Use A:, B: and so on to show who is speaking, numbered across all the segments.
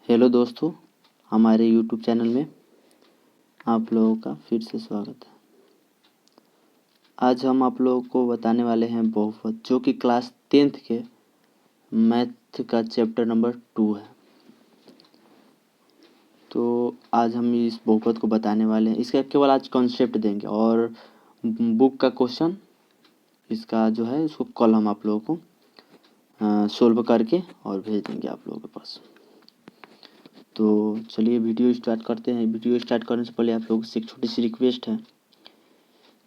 A: Hello दोस्तों, हमारे YouTube channel में आप लोगों का फिर से स्वागत है। आज हम आप लोगों को बताने वाले हैं बहुपद, जो कि क्लास 10th के मैथ का चैप्टर नंबर 2 है। तो आज हम इस बहुपद को बताने वाले हैं। इसका केवल आज कॉन्सेप्ट देंगे और बुक का क्वेश्चन इसका जो है इसको कल हम आप लोगों को सोल्व करके और भेज देंगे आप लोगों के पास। तो चलिए वीडियो स्टार्ट करते हैं। वीडियो स्टार्ट करने से पहले आप लोगों से एक छोटी सी रिक्वेस्ट है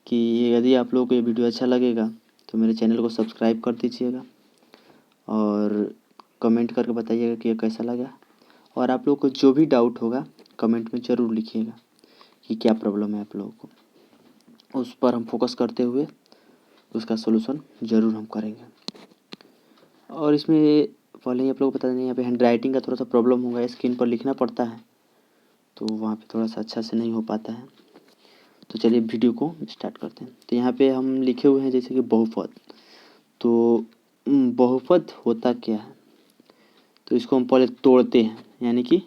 A: कि यदि आप लोगों को ये वीडियो अच्छा लगेगा तो मेरे चैनल को सब्सक्राइब कर दीजिएगा और कमेंट करके बताइएगा कि ये कैसा लगा। और आप लोगों को जो भी डाउट होगा कमेंट में ज़रूर लिखिएगा कि क्या प्रॉब्लम है आप लोगों को। उस पर हम फोकस करते हुए उसका सोल्यूशन ज़रूर हम करेंगे। और इसमें पहले ही आप लोगों को बता दें, यहाँ पे हैंड राइटिंग का थोड़ा सा प्रॉब्लम होगा, स्क्रीन पर लिखना पड़ता है तो वहाँ पे थोड़ा सा अच्छा से नहीं हो पाता है। तो चलिए वीडियो को स्टार्ट करते हैं। तो यहाँ पे हम लिखे हुए हैं जैसे कि बहुपद। तो बहुपद होता क्या है, तो इसको हम पहले तोड़ते हैं, यानी कि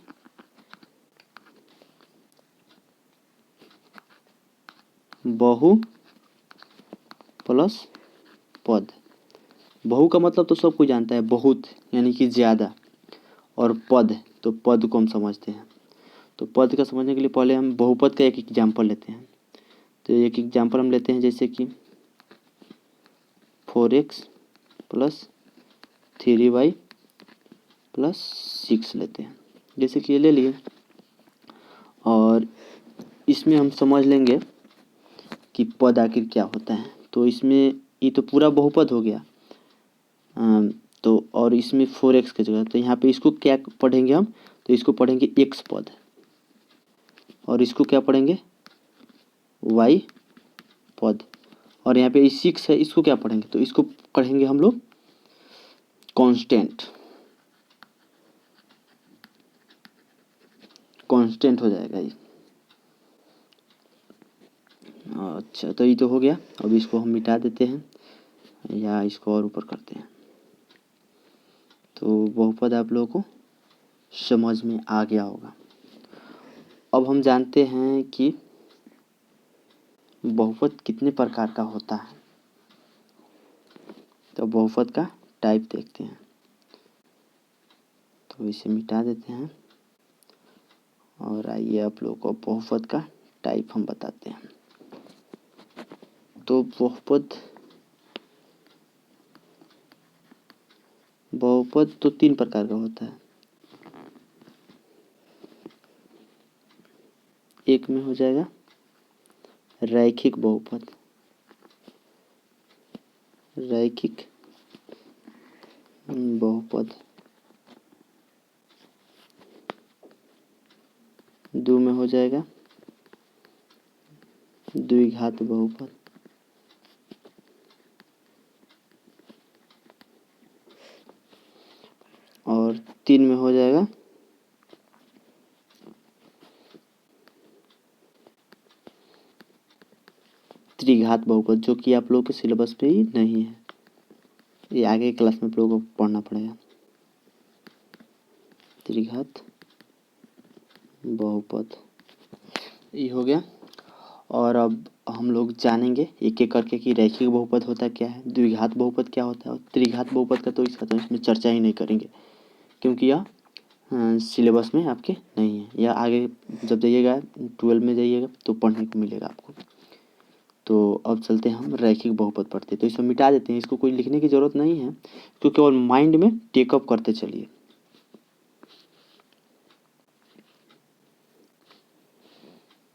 A: बहु प्लस पद। बहु का मतलब तो सब कोई जानता है, बहुत यानी कि ज़्यादा, और पद तो पद को हम समझते हैं। तो पद का समझने के लिए पहले हम बहुपद का एक एग्जाम्पल लेते हैं। तो एक एग्जाम्पल हम लेते हैं जैसे कि 4x प्लस 3y प्लस 6 लेते हैं, जैसे कि ये ले लिए। और इसमें हम समझ लेंगे कि पद आखिर क्या होता है। तो इसमें ये तो पूरा बहुपद हो गया। तो और इसमें 4x की जगह तो यहाँ पे इसको क्या पढ़ेंगे हम, तो इसको पढ़ेंगे x पद, और इसको क्या पढ़ेंगे y पद। और यहाँ पे 6 है, इसको क्या पढ़ेंगे, तो इसको पढ़ेंगे हम लोग कांस्टेंट। कांस्टेंट हो जाएगा ये। अच्छा, तो ये तो हो गया। अब इसको हम मिटा देते हैं या इसको और ऊपर करते हैं। तो बहुपद आप लोगों को समझ में आ गया होगा। अब हम जानते हैं कि बहुपद कितने प्रकार का होता है। तो बहुपद का टाइप देखते हैं। तो इसे मिटा देते हैं और आइए आप लोगों को बहुपद का टाइप हम बताते हैं। तो बहुपद तो 3 प्रकार का होता है। एक में हो जाएगा रैखिक बहुपद, रैखिक बहुपद। 2 में हो जाएगा द्विघात बहुपद। और 3 में हो जाएगा त्रिघात बहुपद, जो कि आप लोगों के सिलेबस पे ही नहीं है, ये आगे क्लास में आप लोगों को पढ़ना पड़ेगा। त्रिघात बहुपद ये हो गया। और अब हम लोग जानेंगे एक एक करके कि रैखिक बहुपद होता क्या है, द्विघात बहुपद क्या होता है, और त्रिघात बहुपद का तो इसमें चर्चा ही नहीं करेंगे, क्योंकि यह सिलेबस में आपके नहीं है। या आगे जब जाइएगा 12 में जाइएगा तो पढ़ने को मिलेगा आपको। तो अब चलते हैं हम रैखिक बहुपद पढ़ते। तो इसको मिटा देते हैं, इसको कोई लिखने की ज़रूरत नहीं है, क्योंकि केवल माइंड में टेकअप करते चलिए।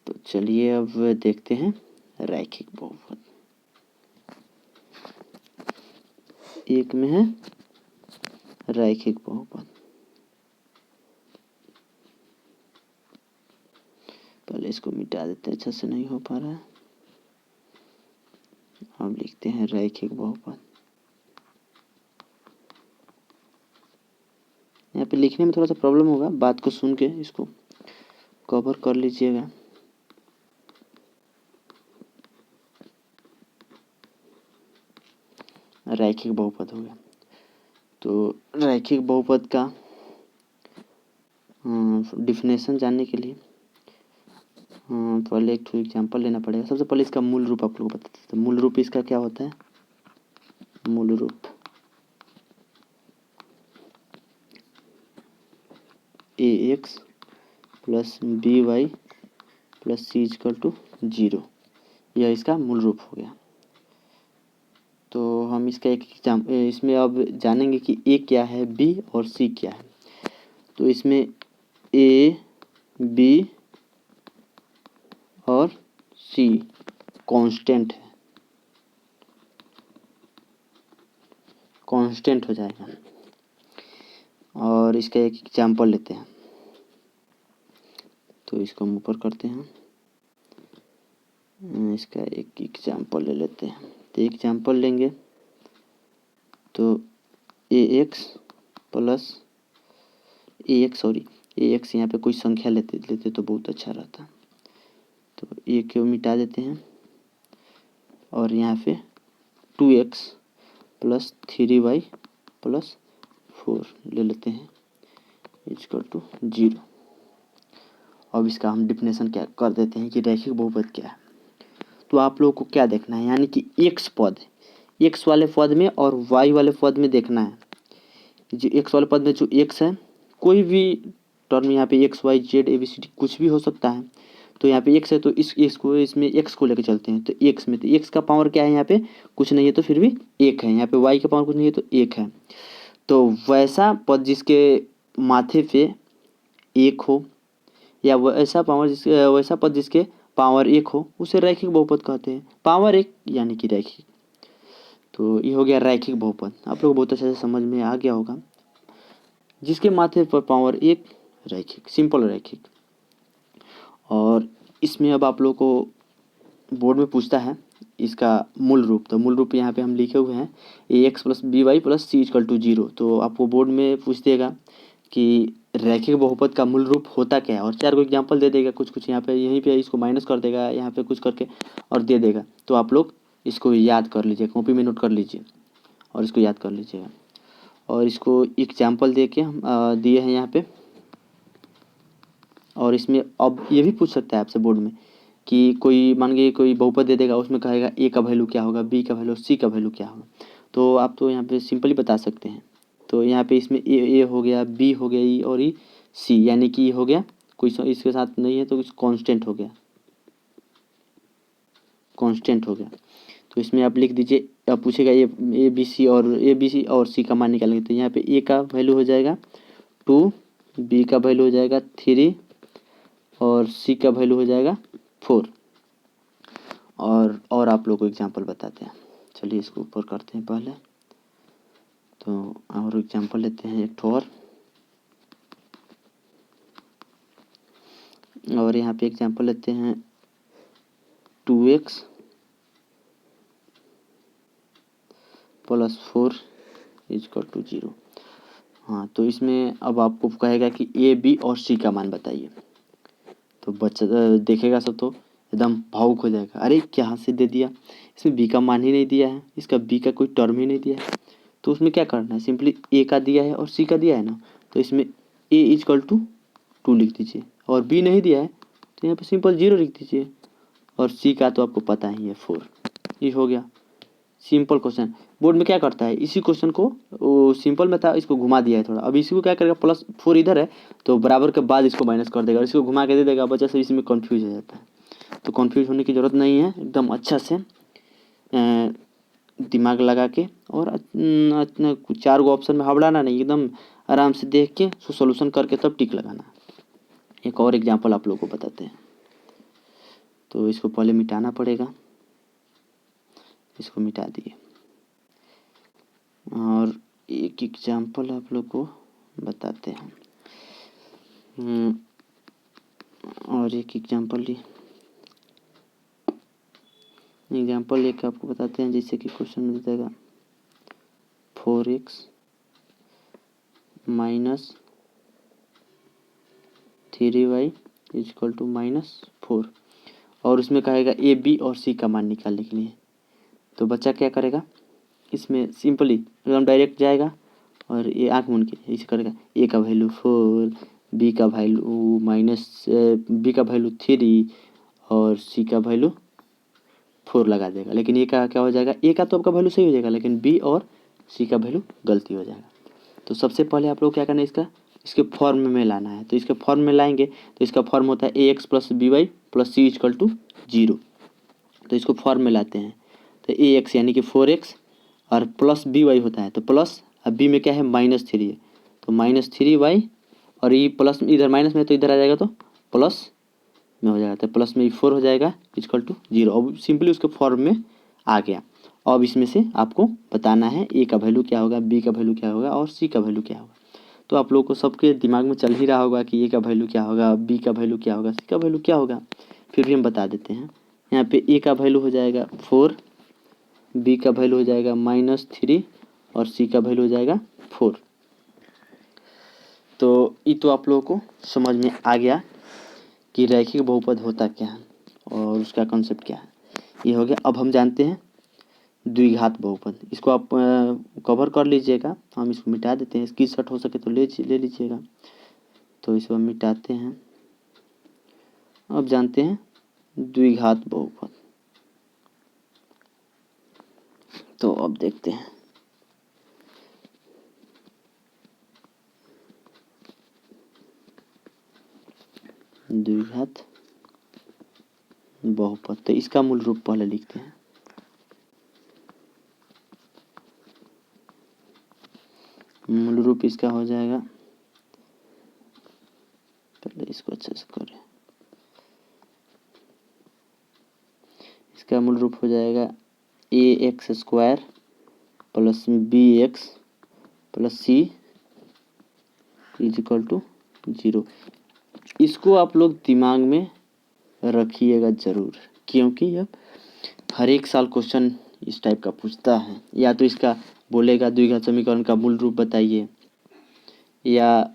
A: तो चलिए अब देखते हैं रैखिक बहुपद। एक में है रैखिक बहुपद। पहले इसको मिटा देते हैं, अच्छा से नहीं हो पा रहा है। अब लिखते हैं रैखिक बहुपद। यहाँ पे लिखने में थोड़ा सा प्रॉब्लम होगा, बात को सुन के इसको कवर कर लीजिएगा। रैखिक बहुपद हो गया। तो रैखिक बहुपद का डिफिनेशन जानने के लिए पहले एक ठो एग्जाम्पल लेना पड़ेगा। सबसे पहले इसका मूल रूप आप लोगों को बताते हैं। तो मूल रूप इसका क्या होता है? मूल रूप ax plus by plus c equal to 0, यह इसका मूल रूप हो गया। तो हम इसका एक इसमें अब जानेंगे कि a क्या है, b और c क्या है। तो इसमें a, b और c कांस्टेंट है, कांस्टेंट हो जाएगा। और इसका एक एग्जाम्पल लेते हैं। तो इसको हम ऊपर करते हैं, इसका एक एग्जाम्पल ले लेते हैं। तो एग्जाम्पल लेंगे तो ax प्लस ax यहाँ पे कोई संख्या लेते तो बहुत अच्छा रहता। तो a को मिटा देते हैं और यहाँ पे 2x प्लस 3y प्लस 4 ले लेते हैं इक्वल टू 0। अब इसका हम डिफिनेशन क्या कर देते हैं कि रैखिक बहुपद क्या है। तो आप लोगों को क्या देखना है, यानी कि x पद, x वाले पद में और y वाले पद में देखना है। जो x वाले पद में जो x है, कोई भी टर्म यहाँ पे x y z a b c d कुछ भी हो सकता है। तो यहाँ पे x है तो इस x को इसमें x को लेकर चलते हैं। तो x में तो x का पावर क्या है, यहाँ पे कुछ नहीं है तो फिर भी 1 है। यहाँ पे y का पावर कुछ नहीं है तो 1 है। तो वैसा पद जिसके माथे पे 1 हो, या वैसा पद जिसके पावर 1 हो, उसे रैखिक बहुपद कहते हैं। पावर 1 यानी कि रैखिक। तो ये हो गया रैखिक बहुपद। आप लोग बहुत अच्छे से समझ में आ गया होगा। जिसके माथे पर पावर 1, रैखिक, सिंपल रैखिक। और इसमें अब आप लोग को बोर्ड में पूछता है इसका मूल रूप। तो मूल रूप यहाँ पे हम लिखे हुए हैं ax plus by plus c equal to 0। तो आपको बोर्ड में पूछ देगा कि रैखिक बहुपद का मूल रूप होता क्या है, और 4 को एग्जाम्पल दे देगा। कुछ यहाँ पे यहीं पे इसको माइनस कर देगा, यहाँ पे कुछ करके और दे देगा। तो आप लोग इसको याद कर लीजिए, कॉपी में नोट कर लीजिए और इसको याद कर लीजिएगा। और इसको एग्जाम्पल दे के हम दिए हैं यहाँ पे। और इसमें अब ये भी पूछ सकता है आपसे बोर्ड में कि कोई मान के कोई बहुपद दे देगा, उसमें कहेगा a का वैल्यू क्या होगा, b का वैल्यू, c का वैल्यू क्या होगा। तो आप तो यहाँ पे सिंपली बता सकते हैं। तो यहाँ पे इसमें a हो गया, b हो गया, e और e c, यानी कि हो गया कोई इसके साथ नहीं है तो कांस्टेंट हो गया, कांस्टेंट हो गया। तो इसमें आप लिख दीजिए। अब पूछेगा ए बी सी और सी का मान निकालेंगे। तो यहाँ पे a का वैल्यू हो जाएगा 2, b का वैल्यू हो जाएगा 3 और c का वैल्यू हो जाएगा 4। और आप लोग को एग्जाम्पल बताते हैं। चलिए इसको ऊपर करते हैं पहले। तो और एग्जाम्पल लेते हैं एक ठो और यहाँ पे एग्जाम्पल लेते हैं 2x प्लस 4 इक्वल टू 0। हाँ, तो इसमें अब आपको कहेगा कि a, b और c का मान बताइए। तो बच्चा देखेगा सब तो एकदम भावुक हो जाएगा, अरे क्या से दे दिया, इसमें b का मान ही नहीं दिया है, इसका b का कोई टर्म ही नहीं दिया है। तो उसमें क्या करना है, सिंपली a का दिया है और c का दिया है ना, तो इसमें a इक्वल टू 2 लिख दीजिए। और b नहीं दिया है तो यहाँ पे सिंपल 0 लिख दीजिए। और c का तो आपको पता ही है 4। ये हो गया सिंपल क्वेश्चन। बोर्ड में क्या करता है, इसी क्वेश्चन को वो सिंपल में था, इसको घुमा दिया है थोड़ा। अब इसी को क्या करेगा, प्लस 4 इधर है तो बराबर के बाद इसको माइनस कर देगा और इसको घुमा के दे देगा। बच्चा सब इसमें कंफ्यूज हो जाता है। तो कंफ्यूज होने की ज़रूरत नहीं है, एकदम अच्छा से दिमाग लगा के और 4 गो ऑप्शन में हबड़ाना नहीं, एकदम आराम से देख के उसको सोल्यूशन करके तब टिक लगाना। एक और एग्जाम्पल आप लोगों को बताते हैं। तो इसको पहले मिटाना पड़ेगा, इसको मिटा दिए। और एक एग्जाम्पल आप लोग को बताते हैं। और एक एग्जाम्पल लेकर आपको बताते हैं। जैसे कि क्वेश्चन में देगा 4x minus 3y equal to -4 और उसमें कहेगा a, b और c का मान निकालने के लिए। तो बच्चा क्या करेगा, इसमें सिंपली एकदम डायरेक्ट जाएगा और ये आँख मूंद के इसे करेगा। a का वैल्यू 4, बी का वैल्यू बी का वैल्यू 3 और सी का वैल्यू 4 लगा देगा। लेकिन ए का क्या हो जाएगा, ए का तो आपका वैल्यू सही हो जाएगा लेकिन बी और सी का वैल्यू गलती हो जाएगा। तो सबसे पहले आप लोग क्या करना है, इसके फॉर्म में लाना है। तो इसके फॉर्म में लाएंगे तो इसका फॉर्म होता है ax plus b y plus c equal to 0। तो इसको फॉर्म में लाते हैं तो ax यानी कि 4x और प्लस बी वाई होता है तो प्लस, अब बी में क्या है -3 है तो -3y और ये प्लस इधर माइनस में तो इधर आ जाएगा तो प्लस में हो जाएगा तो प्लस में 4 हो जाएगा इक्वल टू 0। अब सिंपली उसके फॉर्म में आ गया। अब इसमें से आपको बताना है ए का वैल्यू क्या होगा, बी का वैल्यू क्या होगा और सी का वैल्यू क्या होगा। तो आप लोगों को सबके दिमाग में चल ही रहा होगा कि ए का वैल्यू क्या होगा, बी का वैल्यू क्या होगा, सी का वैल्यू क्या होगा। फिर भी हम बता देते हैं। यहाँ पे ए का वैल्यू हो जाएगा 4, बी का वैल्यू हो जाएगा -3 और सी का वैल्यू हो जाएगा 4। तो ये तो आप लोगों को समझ में आ गया कि रैखिक बहुपद होता क्या है और उसका कॉन्सेप्ट क्या है, ये हो गया। अब हम जानते हैं द्विघात बहुपद। इसको आप कवर कर लीजिएगा, हम इसको मिटा देते हैं। स्क्रीनशॉट हो सके तो ले लीजिएगा। तो इसको हम मिटाते हैं। अब जानते हैं द्विघात बहुपद। तो अब देखते हैं द्विघात बहुपद। तो इसका मूल रूप पहले लिखते हैं। मूल रूप इसका हो जाएगा, पहले इसको अच्छे से करें। इसका मूल रूप हो जाएगा ax² plus bx plus c equal to 0। इसको आप लोग दिमाग में रखिएगा ज़रूर, क्योंकि अब हर एक साल क्वेश्चन इस टाइप का पूछता है। या तो इसका बोलेगा द्विघात समीकरण का मूल रूप बताइए, या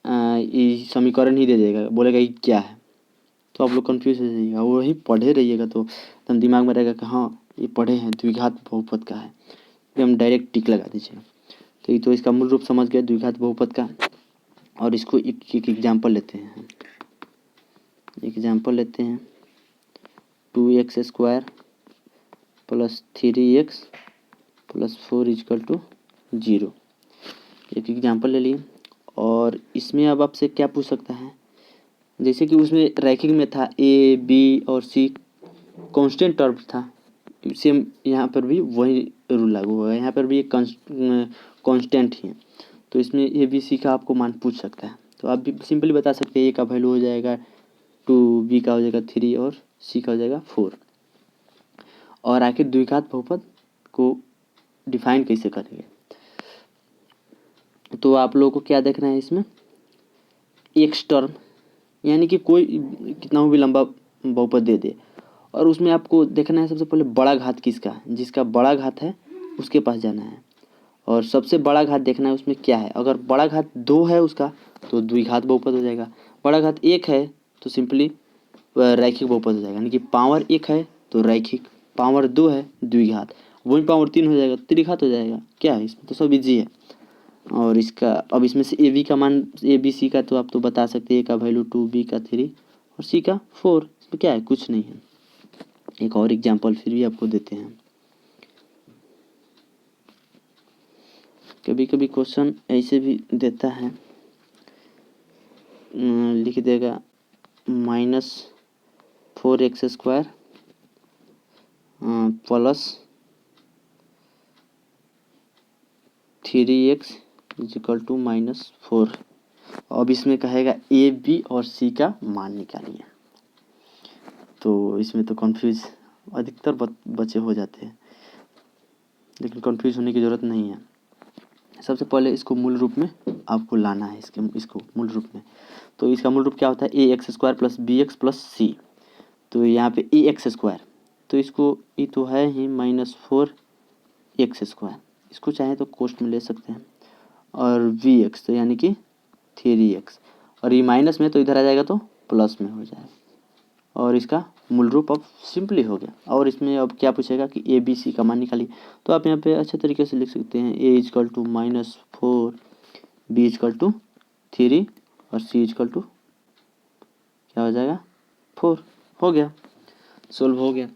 A: ये समीकरण ही दे देगा, बोलेगा ये क्या है। तो आप लोग कंफ्यूज हो जाइएगा। वही पढ़े रहिएगा तो एकदम दिमाग में रहेगा कि हाँ ये पढ़े हैं द्विघात बहुपद का है, एकदम डायरेक्ट टिक लगा दीजिएगा। तो ये तो इसका मूल रूप समझ गए द्विघात बहुपद का। और इसको एक एग्जाम्पल लेते हैं। एग्जाम्पल लेते हैं 2x² plus 3x plus 4 equal to 0। एक एग्जाम्पल ले लिए। और इसमें अब आपसे क्या पूछ सकता है, जैसे कि उसमें रैखिक में था ए बी और सी कांस्टेंट टर्म था, सेम यहाँ पर भी वही रूल लागू होगा। यहाँ पर भी एक कांस्टेंट ही है। तो इसमें ए बी सी का आपको मान पूछ सकता है। तो आप भी सिंपली बता सकते हैं ए का वैल्यू हो जाएगा 2, बी का हो जाएगा 3 और सी का हो जाएगा 4। और आखिर द्विघात बहुपद को डिफाइन कैसे करेंगे, तो आप लोगों को क्या देखना है इसमें, एक्स टर्म यानी कि कोई कितना भी लंबा बहुपद दे दे और उसमें आपको देखना है सबसे पहले बड़ा घात किसका, जिसका बड़ा घात है उसके पास जाना है। और सबसे बड़ा घात देखना है उसमें क्या है। अगर बड़ा घात 2 है उसका तो द्विघात बहुपद हो जाएगा। बड़ा घात 1 है तो सिंपली रैखिक बहुपद हो जाएगा। यानी कि पावर 1 है तो रैखिक, पावर 2 है द्विघात, वही पावर 3 हो जाएगा त्रिघात हो जाएगा। क्या है इसमें तो सब इजी है। और इसका अब इसमें से ए बी का मान, ए बी सी का तो आप तो बता सकते हैं। ए का वैल्यू 2, बी का 3 और सी का 4। इसमें क्या है, कुछ नहीं है। एक और एग्जांपल फिर भी आपको देते हैं। कभी कभी क्वेश्चन ऐसे भी देता है, लिख देगा -4x² plus 3x equal to -4। अब इसमें कहेगा ए बी और सी का मान निकालिए। तो इसमें तो कंफ्यूज अधिकतर बच्चे हो जाते हैं, लेकिन कंफ्यूज होने की ज़रूरत नहीं है। सबसे पहले इसको मूल रूप में आपको लाना है, इसको मूल रूप में। तो इसका मूल रूप क्या होता है, ax² प्लस bx प्लस सी। तो यहाँ पे ax², तो इसको ये तो है ही -4x², इसको चाहे तो कोष्ट में ले सकते हैं। और bx तो यानी कि 3x, और ये माइनस में तो इधर आ जाएगा तो प्लस में हो जाएगा। और इसका मूल रूप अब सिंपली हो गया। और इसमें अब क्या पूछेगा कि ए बी सी का मान निकालिए। तो आप यहाँ पे अच्छे तरीके से लिख सकते हैं a equal to -4, b equal to 3 और c इक्वल टू क्या हो जाएगा 4। हो गया, सोल्व हो गया।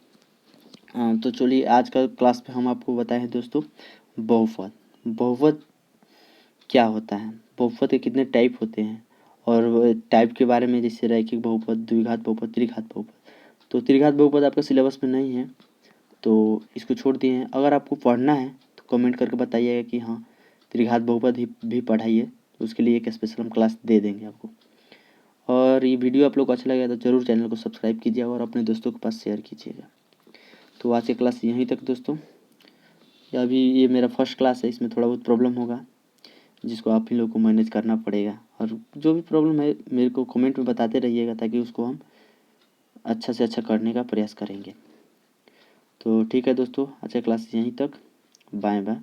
A: तो चलिए आज का क्लास पे हम आपको बताए हैं दोस्तों बहुपद। बहुपद क्या होता है, बहुपद के कितने टाइप होते हैं, और टाइप के बारे में जैसे रैखिक बहुपद, द्विघात बहुपद, त्रिघात बहुपद। तो त्रिघात बहुपद आपका सिलेबस में नहीं है तो इसको छोड़ दिए हैं। अगर आपको पढ़ना है तो कमेंट करके बताइएगा कि हाँ त्रिघात बहुपद भी पढ़ाइए, तो उसके लिए एक स्पेशल हम क्लास दे देंगे आपको। और ये वीडियो आप लोग को अच्छा लगा तो ज़रूर चैनल को सब्सक्राइब कीजिएगा और अपने दोस्तों के पास शेयर कीजिएगा। तो आज की क्लास यहीं तक दोस्तों। अभी ये मेरा फर्स्ट क्लास है, इसमें थोड़ा बहुत प्रॉब्लम होगा जिसको आप ही लोग को मैनेज करना पड़ेगा, और जो भी प्रॉब्लम है मेरे को कमेंट में बताते रहिएगा ताकि उसको हम अच्छा से अच्छा करने का प्रयास करेंगे। तो ठीक है दोस्तों, आज का क्लास यहीं तक। Bye bye.